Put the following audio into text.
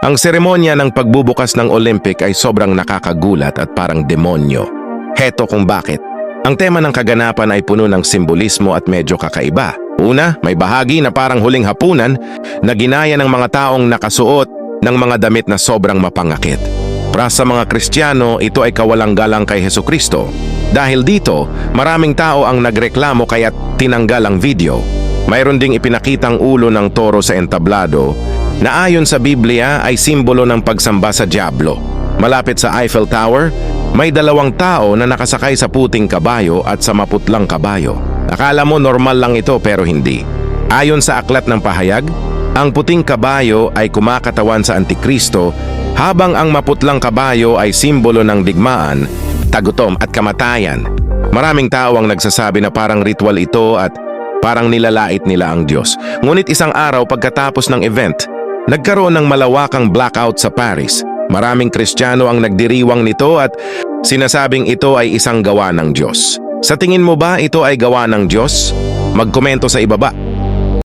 Ang seremonya ng pagbubukas ng Olympic ay sobrang nakakagulat at parang demonyo. Heto kung bakit. Ang tema ng kaganapan ay puno ng simbolismo at medyo kakaiba. Una, may bahagi na parang huling hapunan na ginaya ng mga taong nakasuot ng mga damit na sobrang mapangakit. Para sa mga Kristiyano, ito ay kawalang-galang kay Hesukristo. Dahil dito, maraming tao ang nagreklamo kaya tinanggal ang video. Mayroon ding ipinakitang ulo ng toro sa entablado na ayon sa Biblia ay simbolo ng pagsamba sa Diablo. Malapit sa Eiffel Tower, may dalawang tao na nakasakay sa puting kabayo at sa maputlang kabayo. Akala mo normal lang ito pero hindi. Ayon sa aklat ng pahayag, ang puting kabayo ay kumakatawan sa Antikristo habang ang maputlang kabayo ay simbolo ng digmaan, tagutom at kamatayan. Maraming tao ang nagsasabi na parang ritual ito at parang nilalait nila ang Diyos. Ngunit isang araw pagkatapos ng event, nagkaroon ng malawakang blackout sa Paris. Maraming Kristiyano ang nagdiriwang nito at sinasabing ito ay isang gawa ng Diyos. Sa tingin mo ba ito ay gawa ng Diyos? Magkomento sa ibaba.